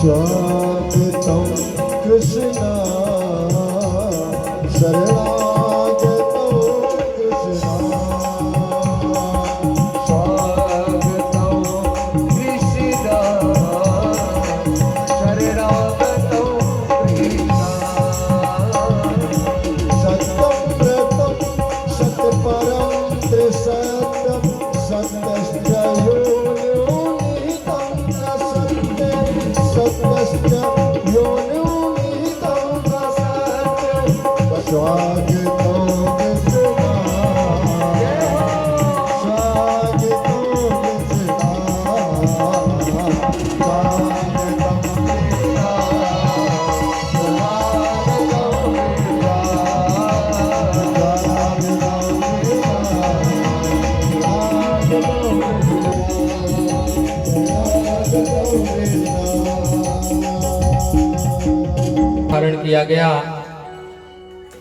स्वागतं कृष्ण शरणागतो कृष्ण स्वागतं कृष्ण शरणागतो कृष्ण सत्यं व्रतं सत्परं त्रिसत्यं सत्यश्च योनितं सत्यं सत्यश्च योनितं सत्यं स्वागतं कृष्ण स्वागतं कृष्ण स्वागतं धारण किया गया।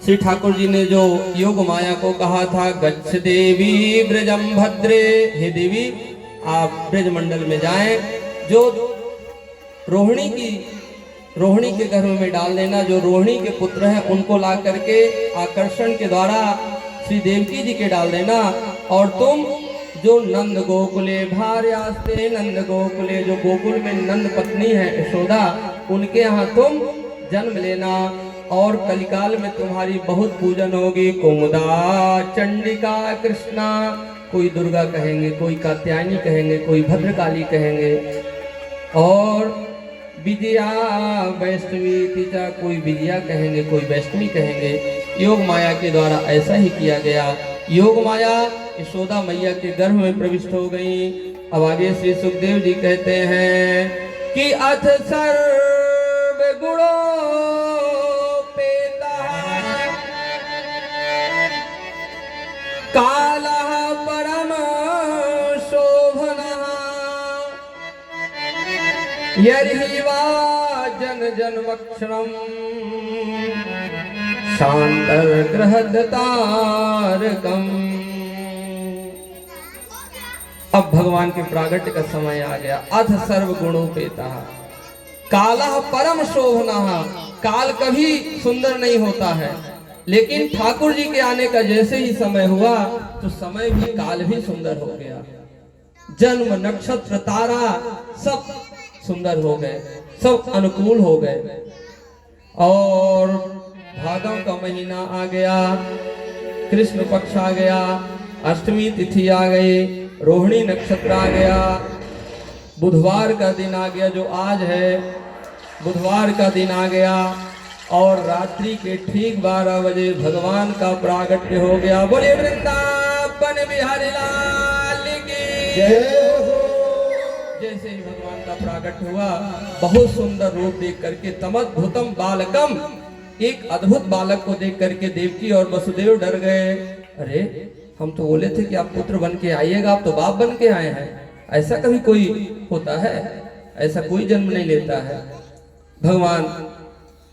श्री ठाकुर जी ने जो योग माया को कहा था, गच्छ देवी ब्रजम भद्रे, हे देवी आप ब्रज मंडल में जाएं, जो रोहिणी के गर्भ में डाल देना, जो रोहिणी के पुत्र हैं उनको ला करके आकर्षण के द्वारा श्री देवकी जी के डाल देना, और तुम जो नंद गोकुले भार्यास्ते, नंद गोकुले जो गोकुल में नंद पत्नी है यशोदा, उनके यहाँ तुम जन्म लेना, और कलिकाल में तुम्हारी बहुत पूजन होगी। कुमुदा चंडिका कृष्णा, कोई दुर्गा कहेंगे, कोई कात्यायनी कहेंगे, कोई भद्रकाली कहेंगे, और विजया वैष्णवी तीजा, कोई विजया कहेंगे, कोई वैष्णवी कहेंगे। योग माया के द्वारा ऐसा ही किया गया। योग माया यशोदा मैया के गर्भ में प्रविष्ट हो गई। अब आगे श्री सुखदेव जी कहते हैं कि अथ सर्व गुणोपेता कालः परम शोभनः यर्हि वा जन जन्मक्षरम् शान्तर्ग्रहदतारकम्। अब भगवान के प्रागट्य का समय आ गया। अथ सर्व गुणोपेता कालः परम शोभनः, काल कभी सुंदर नहीं होता है, लेकिन ठाकुर जी के आने का जैसे ही समय हुआ तो समय भी काल भी सुंदर हो गया। जन्म नक्षत्र तारा सब सुंदर हो गए, सब अनुकूल हो गए। और भादव का महीना आ गया, कृष्ण पक्ष आ गया, अष्टमी तिथि आ गई, रोहिणी नक्षत्र आ गया, बुधवार का दिन आ गया जो आज है, बुधवार का दिन आ गया, और रात्रि के ठीक 12 बजे भगवान का प्रागट्य हो गया। बोले वृंदावन बिहारी लाल की जय हो। जैसे ही भगवान का प्रागट्य हुआ, बहुत सुंदर रूप देख करके तमद्भुतम बालकम, एक अद्भुत बालक को देख करके देवकी और वसुदेव डर गए। अरे हम तो बोले थे कि आप पुत्र बन के आइएगा, आप तो बाप बन के आए हैं। ऐसा कभी कोई होता है? ऐसा कोई जन्म नहीं लेता है। भगवान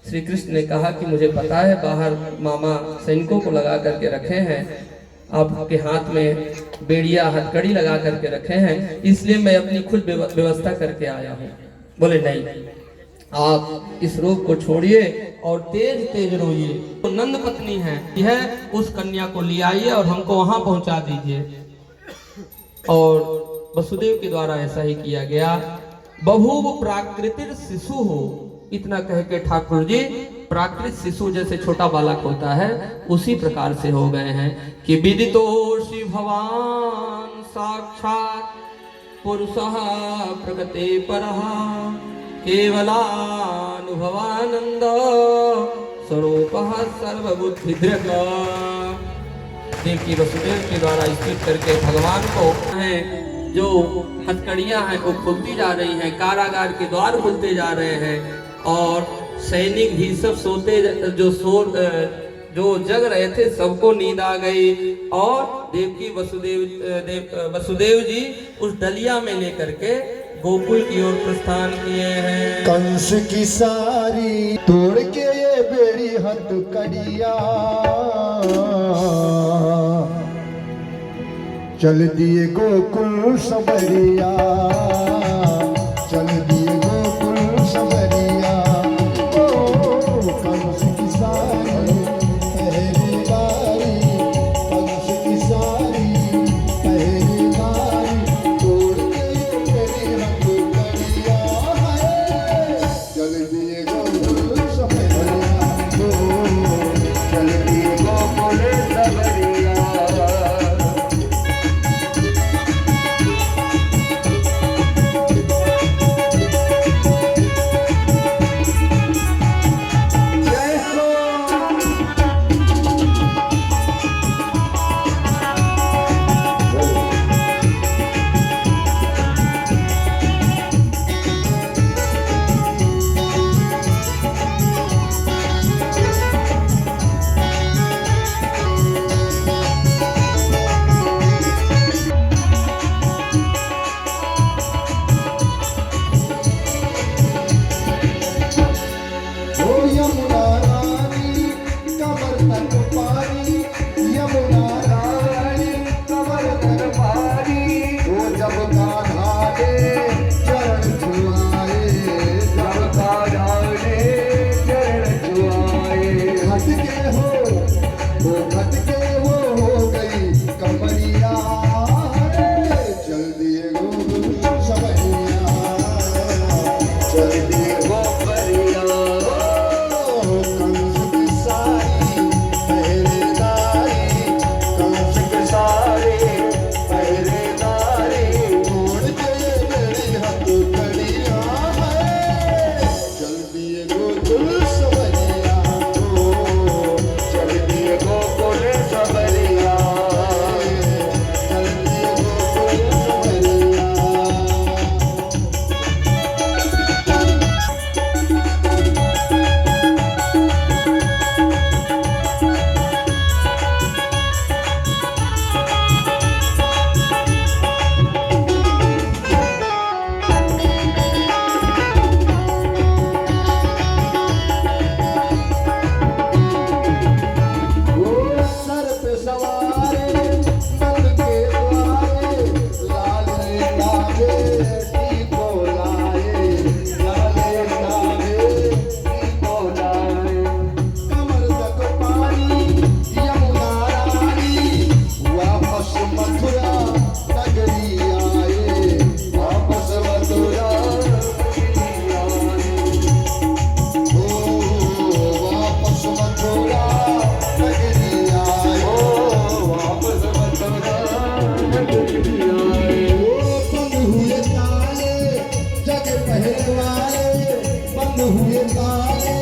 श्री कृष्ण ने कहा कि मुझे पता है बाहर मामा सैनिकों को लगा करके रखे हैं, आपके हाथ में बेड़िया हथकड़ी लगा करके रखे हैं, इसलिए मैं अपनी खुद व्यवस्था करके आया हूँ। बोले नहीं, आप इस रूप को छोड़िए और तेज तेज रोइए। तो नंद पत्नी है यह, उस कन्या को ले आइए और हमको वहां पहुंचा दीजिए। और वसुदेव के द्वारा ऐसा ही किया गया। बभूव प्राकृतिक शिशु हो, इतना कह के ठाकुर जी प्राकृत शिशु जैसे छोटा बालक होता है उसी प्रकार से हो गए हैं कि विदितोषि भवान साक्षात पुरुषः प्रगते परः केवलानुभवानंद स्वरूपः सर्वबुद्धिधृक। देवकी वसुदेव के द्वारा स्तुत करके भगवान को है जो हथकड़ियां हैं वो खुलती जा रही हैं, कारागार के द्वार खुलते जा रहे हैं, और सैनिक भी सब सोते जो जग रहे थे सबको नींद आ गई। और देवकी वसुदेव जी उस डलिया में लेकर के गोकुल की ओर प्रस्थान किए हैं। कंस की सारी तोड़ के ये बेड़ी हथकड़िया चल दिए गोकुल सबरिया, चल दिए गोकुल समरिया ओ कंस की सारी पहरेदारी कंस की सारी पहरेदारी तोड़ के मेरी हथकड़ियां है चल दिए गोकुल समरिया चल दिए गोकुल समरिया ओ यमुना रानी कमर तक पानी यमुना रानी कमर तक पानी वो जब कान्हा ने चरण छुआए जब कान्हा ने चरण छुआए घटके वो हो गई कमरिया चल दिए गोकुल समरिया चल दिए गोपरिया कंस की सारी पहरेदारी कंस की सारी पहरेदारी तोड़ के मेरी हथकड़ियां है चल दिए गोकुल समरिया चल दिए गोकुल समरिया चल दिए गोकुल समरिया सर पे सवारे नंद के द्वारे लाल लागे टीको लाए लाले लागे टीको लाए कमर तक पानी यमुना रानी वापस मथुरा नगरी आए वापस मथुरा वापस मथुरा नगरी आए वापस मथुरा नगरी आए बंद हुए ताले जग पहलवाले बंद हुए ताले